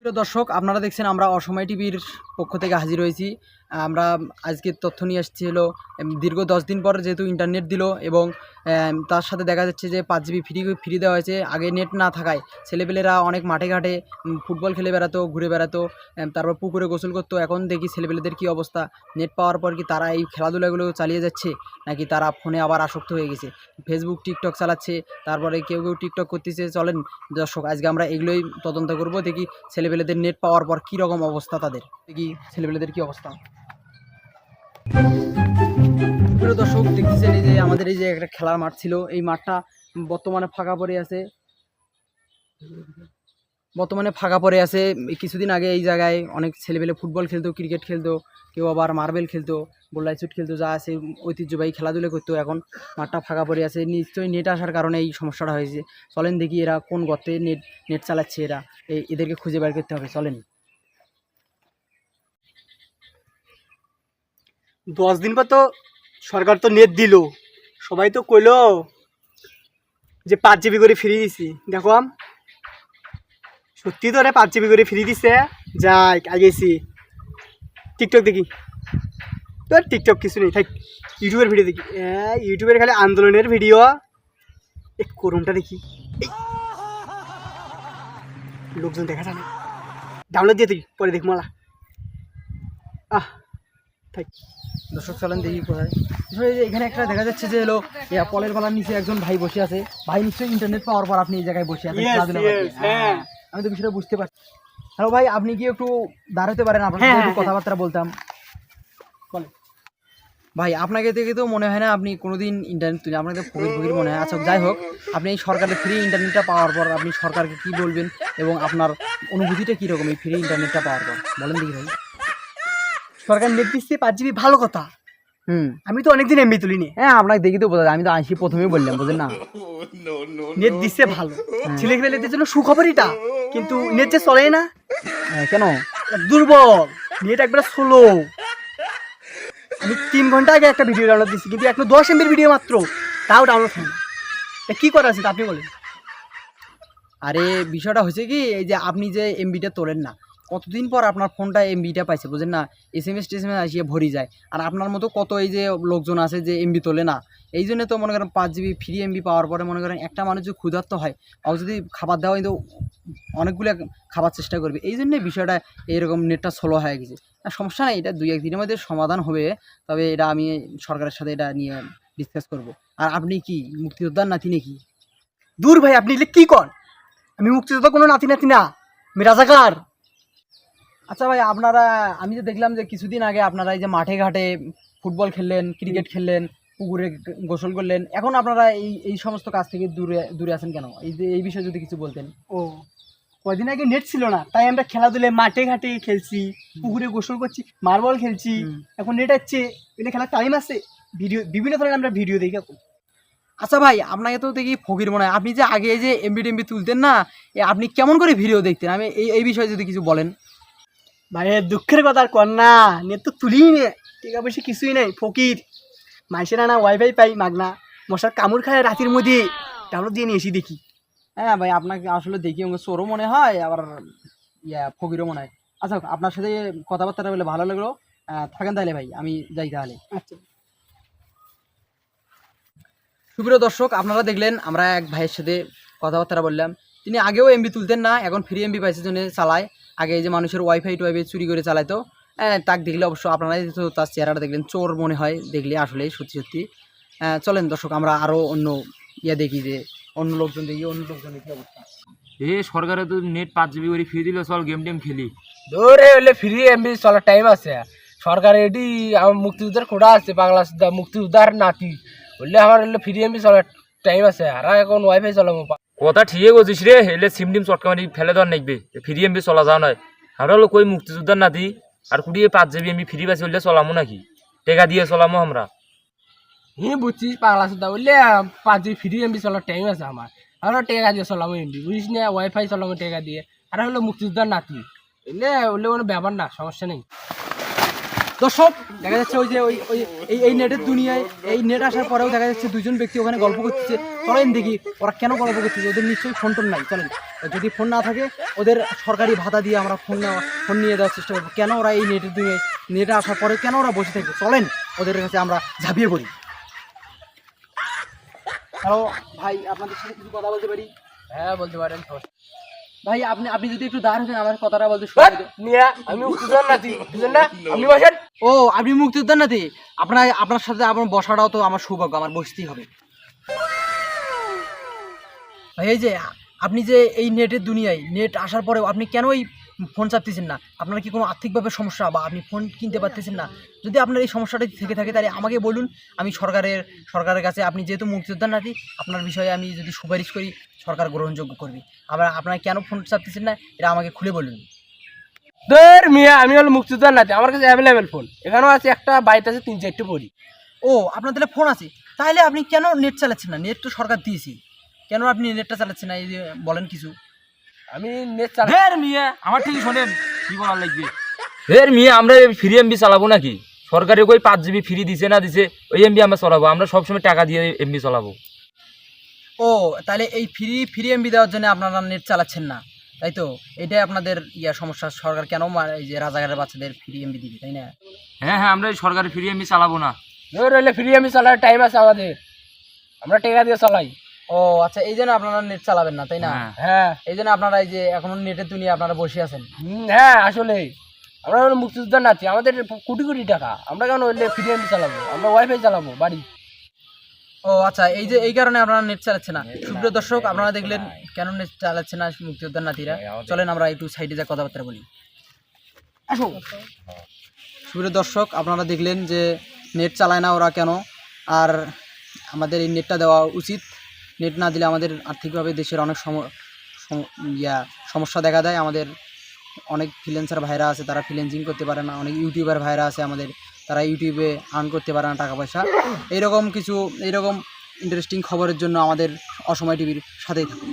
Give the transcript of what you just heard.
প্রিয় দর্শক, আপনারা দেখছেন আমরা অসময় টিভির পক্ষ থেকে হাজির হয়েছি। আমরা আজকে তথ্য নিয়ে আসছি হলো দীর্ঘ 10 দিন পর যেহেতু ইন্টারনেট দিল এবং তার সাথে দেখা যাচ্ছে যে 5 জিবি ফ্রি দেওয়া হয়েছে। আগে নেট না থাকায় ছেলেপেলেরা অনেক মাঠে ঘাটে ফুটবল খেলে বেড়াতো, ঘুরে বেড়াতো, তারপর পুকুরে গোসল করতো। এখন দেখি ছেলেপেলেদের কী অবস্থা। নেট পাওয়ার পর কি তারা এই খেলাধুলাগুলো চালিয়ে যাচ্ছে নাকি তারা ফোনে আবার আসক্ত হয়ে গেছে, ফেসবুক টিকটক চালাচ্ছে, তারপরে কেউ কেউ টিকটক করতেছে। চলেন দর্শক, আজকে আমরা এগুলোই তদন্ত করব, দেখি ছেলেপেলেদের নেট পাওয়ার পর কী রকম অবস্থা, তাদের দেখি ছেলেপেলেদের কী অবস্থা। প্রিয় দর্শক, দেখতেছেন এই যে আমাদের এই যে একটা খেলার মাঠ ছিল, এই মাঠটা বর্তমানে ফাঁকা পড়ে আছে। কিছুদিন আগে এই জায়গায় অনেক ছেলেপেলে ফুটবল খেলতো, ক্রিকেট খেলতো, কেউ আবার মার্বেল খেলতো, গোল্লাই চুট খেলতো, যা আছে ঐতিহ্যবাহী খেলাধুলো করতো। এখন মাঠটা ফাঁকা পড়ে আছে, নিশ্চয়ই নেট আসার কারণে এই সমস্যাটা হয়েছে। চলেন দেখি এরা কোন গর্তে নেট চালাচ্ছে, এদেরকে খুঁজে বের করতে হবে। চলেন। 10 দিন পর তো সরকার তো নেট দিল, সবাই তো কইলো যে 5 জিবি করে ফ্রি দিছি। দেখো সত্যি তো 5 জিবি করে ফ্রি দিছে। যাই আগেছি টিকটক দেখি, তোর টিকটক কিছু নেই, থাক ইউটিউবের ভিডিও দেখি। ইউটিউবের খালি আন্দোলনের ভিডিও, এই করমটা দেখি, লোকজন দেখা যায় না, ডাউনলোড দিয়ে তুই পরে দেখ মালা। থাক দর্শক চলেন দেখি কোথায়। এখানে একটা দেখা যাচ্ছে যে হলো পলের গলার নিচে একজন ভাই বসে আছে। ভাই নিশ্চয়ই ইন্টারনেট পাওয়ার পর আপনি এই জায়গায় বসে আছেন খেলাধুলা করতে। হ্যাঁ, আমি তো বিষয়টা বুঝতে পারছি। হ্যালো ভাই, আপনি কি একটু দাঁড়াতে পারেন? আপনার সাথে একটু কথাবার্তা বলতাম। বলেন ভাই, আপনাকে দেখে তো মনে হয় না আপনি কোনোদিন ইন্টারনেট তুলে, আপনাকে ফকির মনে হয়। আচ্ছা যাই হোক, আপনি এই সরকারের ফ্রি ইন্টারনেটটা পাওয়ার পর আপনি সরকারকে কী বলবেন এবং আপনার অনুভূতিটা কীরকম এই ফ্রি ইন্টারনেটটা পাওয়ার পর, বলেন দেখি ভাই। সরকার নেট দিচ্ছে 5 জিবি, ভালো কথা। আমি তো অনেকদিন এমবি তুলিনি। হ্যাঁ, আপনাকে দেখি তো বোঝা যায়, আমি তো আসি প্রথমেই বললাম, বুঝলেন না। নেট দিচ্ছে ভালো, ছেলেপেলেদের জন্য সুখবরইটা। কিন্তু নেট যে চলে না কেন? দুর্বল নেট, একবার স্লো। আমি 3 ঘন্টা আগে একটা ভিডিও ডাউনলোড দিচ্ছি, কিন্তু এখন 10 এমবির ভিডিও মাত্র, তাও ডাউনলোড হয় না। কি করা আছে আপনি বলেন। আরে বিষয়টা হয়েছে কি, এই যে আপনি যে এমবিটা তোলেন না, কতদিন পর আপনার ফোনটা এমবিটা পাইছে, বুঝেন না। এসএমএস আসিয়ে ভরি যায়। আর আপনার মতো কত এই যে লোকজন আছে যে এমবি তোলে না। এই জন্য তো মনে করেন 5 জিবি ফ্রি এমবি পাওয়ার পরে মনে করেন একটা মানুষ যদি ক্ষুধার্ত হয়, আর যদি খাবার দেওয়া কিন্তু অনেকগুলো খাবার চেষ্টা করবে। এই জন্যে বিষয়টা এইরকম নেটটা স্লো হয়ে গেছে। সমস্যা নেই, এটা 2-1 দিনের মধ্যে সমাধান হবে। তবে এটা আমি সরকারের সাথে এটা নিয়ে ডিসকাস করব। আর আপনি কি মুক্তিযোদ্ধার নাতি নাকি? দূর ভাই, আপনি কি কন? আমি মুক্তিযোদ্ধা কোনো নাতি না, আমি রাজাকার। আচ্ছা ভাই, আপনারা, আমি তো দেখলাম যে কিছুদিন আগে আপনারা এই যে মাঠে ঘাটে ফুটবল খেললেন, ক্রিকেট খেললেন, পুকুরে গোসল করলেন, এখন আপনারা এই সমস্ত কাজ থেকে দূরে আছেন কেন? এই বিষয়ে যদি কিছু বলতেন। ও, কয়দিন আগে নেট ছিল না, তাই আমরা খেলাধুলে মাঠে ঘাটে খেলছি, পুকুরে গোসল করছি, মার্বল খেলছি। এখন নেট আছে, এলে খেলার টাইম আছে, ভিডিও বিভিন্ন ধরনের আমরা ভিডিও দেখি এখন। আচ্ছা ভাই, আপনাকে তো দেখি ফকির মনে হয়। আপনি যে আগে এই যে এমবি তুলতেন না, আপনি কেমন করে ভিডিও দেখতেন? আমি এই বিষয়ে যদি কিছু বলেন। ভাই দুঃখের কথা আর কর না, নেট তো তুলিই নে, টাকা পয়সা কিছুই নেই, ফকির। মাইসেরা না ওয়াইফাই পাই মাগনা, মশার কামড় খায় রাতের মধ্যে, ডাউনলোড দিয়ে নিয়ে এসি দেখি। হ্যাঁ ভাই, আপনাকে আসলে দেখি চোরও মনে হয়, আবার ফকিরও মনে হয়। আচ্ছা, আপনার সাথে কথাবার্তা বলে ভালো লাগলো। থাকেন তাহলে ভাই, আমি যাই তাহলে। আচ্ছা। সুপ্রিয় দর্শক, আপনারা দেখলেন আমরা এক ভাইয়ের সাথে কথাবার্তা বললাম। তিনি আগেও এমবি তুলতেন না, এখন ফ্রি এমবি পাইছে জন্য চালায়। আগে এই যে মানুষের ওয়াইফাই চুরি করে চালাইতো, তাক দেখলে অবশ্য আপনারা তো তার চেহারাটা দেখলেন, চোর মনে হয় দেখলে, আসলেই সত্যি। চলেন দর্শক, আমরা আরও অন্য দেখি, যে অন্য লোকজন দেখি কি অবস্থা। সরকারে তো নেট 5 জিবি করে ফ্রি দিল, চল গেম টেম খেলি। ধরে হলে ফ্রি এমবি চলার টাইম আছে। সরকার এটি আমার মুক্তিযোদ্ধার খোড়া আছে, বাংলা মুক্তিযোদ্ধার নাতি বললে আমার হলে ফ্রি এমবি চলার টাইম আছে। আর এখন ওয়াইফাই চলাবো। কথা ঠিকই বলছিস রে, এলে সিম টিম চটকা মারি ফেলে দেওয়ার নাকবে, ফ্রি এমবি চলা যাও নয়। আমরা হলো কই মুক্তিযোদ্ধার নাতি, আর কুড়িয়ে 5 জিবি এমবি ফ্রি পাইছে বললে চলামো নাকি? টেকা দিয়ে চলামো আমরা। বুঝছিস, বাংলা সুদ্ধা বললে 5 জিবি ফ্রি এমবি চলার টাইম আছে আমার। আমরা টেকা দিয়ে চলাবো এমবি, বুঝিস না, ওয়াইফাই চলাবো টেকা দিয়ে। আর হলো মুক্তিযোদ্ধার নাতি এলে বললে কোনো ব্যাপার না, সমস্যা নেই। দর্শক, দেখা যাচ্ছে ওই যে এই নেটের দুনিয়ায়, এই নেট আসার পরেও দেখা যাচ্ছে দুজন ব্যক্তি ওখানে গল্প করতেছে। চলেন দেখি ওরা কেন গল্প করতেছে, ওদের নিশ্চয়ই ফোন টোন নাই। চলেন। যদি ফোন না থাকে ওদের সরকারি ভাতা দিয়ে আমরা ফোন নিয়ে দেওয়ার চেষ্টা করবো। কেন ওরা এই নেটের দিকে নেটে আসার পরে কেন ওরা বসে থাকবে? চলেন ওদের কাছে আমরা ঝাঁপিয়ে পড়ি। হ্যালো ভাই, আপনাদের সাথে কিছু কথা বলতে পারি? হ্যাঁ বলতে পারেন। ভাই আপনি যদি একটু দাঁড় হতেন আমার কথাটা বলতে সুবিধা হতো। মিয়া আমি মুক্তিযোদ্ধার নাতি, বুঝলেন না? আপনি বসেন। ও আপনি মুক্তিযোদ্ধার নাতি, আপনার সাথে আমার বসাটাও তো আমার সৌভাগ্য, আমার বসতেই হবে। ভাই এই যে আপনি যে এই নেটের দুনিয়ায় নেট আসার পরেও আপনি কেন এই ফোন চাপতেছেন না? আপনার কি কোনো আর্থিকভাবে সমস্যা বা আপনি ফোন কিনতে পারতেছেন না? যদি আপনার এই সমস্যাটা থেকে থাকে তাহলে আমাকে বলুন, আমি সরকারের কাছে, আপনি যেহেতু মুক্তিযোদ্ধার নাতি আপনার বিষয়ে আমি যদি সুপারিশ করি সরকার গ্রহণযোগ্য করবে। আবার আপনারা কেন ফোন চাপতেছেন না এটা আমাকে খুলে বলুন। ধর মিয়া আমি হলো মুক্তিযোদ্ধার নাতি, আমার কাছে অ্যাভেলেবেল ফোন এখানেও আছে, একটা বাইতে আছে, 3-4টে পড়ি। ও আপনার তাহলে ফোন আছে, তাহলে আপনি কেন নেট চালাচ্ছেন না? নেট তো সরকার দিয়েছি, কেন আপনি নেটটা চালাচ্ছেন না? এই যে বলেন কিছু। আমি নেট চালাই। হের মিয়া আমার ঠিক শোনেন কি বলার লাগবে। হের মিয়া আমরা ফ্রি এমবি চালাবো নাকি? সরকারে কই 5 জিবি ফ্রি দিছে না দিছে ওই এমবি আমরা চালাবো, আমরা সবসময় টাকা দিয়ে এমবি চালাবো। ও তাহলে এই ফ্রি এমবি দেওয়ার জন্য আপনারা নেট চালাচ্ছেন না, তাই তো? এটাই আপনাদের সমস্যা। সরকার কেন এই যে রাজাকারের বাচ্চাদের ফ্রি এমবি দিবে, তাই না? হ্যাঁ হ্যাঁ আমরা সরকারি ফ্রি এমবি চালাবো না। ধর হইলে ফ্রি আমি চালার টাইম আছে আমাদের, আমরা টাকা দিয়ে চালাই। ও আচ্ছা, এই জন্য আপনারা নেট চালাবেন না, তাই না? হ্যাঁ। হ্যাঁ এই জন্য আপনারা এই যে এখনো নেটের দুনিয়া আপনারা বসে আছেন। হ্যাঁ আসলে আমরা হলো মুক্তিযোদ্ধার নাতি, আমাদের কোটি কোটি টাকা, আমরা কেন হইলে ফ্রি এমবি চালাবো? আমরা ওয়াইফাই চালাবো বাড়ি। ও আচ্ছা, এই কারণে আপনারা নেট চালাচ্ছে না। সুপ্রিয় দর্শক, আপনারা দেখলেন কেন নেট চালাচ্ছে না মুক্তিযোদ্ধার নাতিরা। চলেন আমরা একটু সাইডে যা কথাবার্তা বলি। আসো। সুপ্রিয় দর্শক, আপনারা দেখলেন যে নেট চালায় না ওরা কেন, আর আমাদের এই নেটটা দেওয়া উচিত। নেট না দিলে আমাদের আর্থিকভাবে দেশের অনেক সমস্যা দেখা দেয়। আমাদের অনেক ফ্রিল্যান্সার ভাইরা আছে, তারা ফ্রিল্যান্সিং করতে পারে না। অনেক ইউটিউবার ভাইরা আছে আমাদের, তারা ইউটিউবে আর্ন করতে পারে না টাকা পয়সা। এইরকম ইন্টারেস্টিং খবরের জন্য আমাদের অসময় টিভির সাথেই থাকুন।